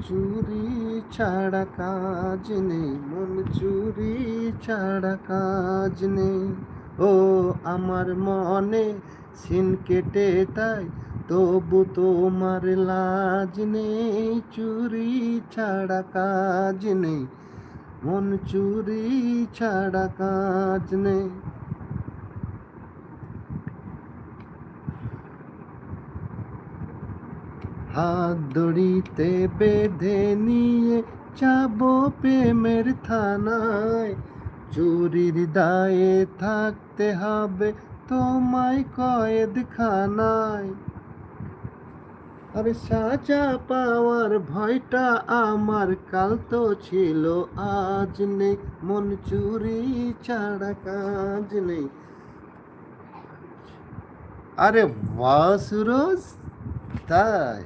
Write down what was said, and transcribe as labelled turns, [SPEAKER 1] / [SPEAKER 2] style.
[SPEAKER 1] চুরি ছাড়া কাজ নেই, মন চুরি ছাড়া কাজ নেই। ও আমার মনে সিন কেটে তাই, তবু তোমার লাজ নেই। চুরি ছাড়া কাজ নেই, মন চুরি ছাড়া কাজ নেই। হাত দড়িতে বেঁধে নিয়ে যাবো প্রেমের থানায়, চুরির দায়ে থাকতে হবে তোমায় কয়েদখানায়। আরে সাজা পাওয়ার ভয়টা আমার কাল তো ছিল, আজ নেই। মন চুরি ছাড়া কাজ নেই। আরে বাহ সুরজ, তাই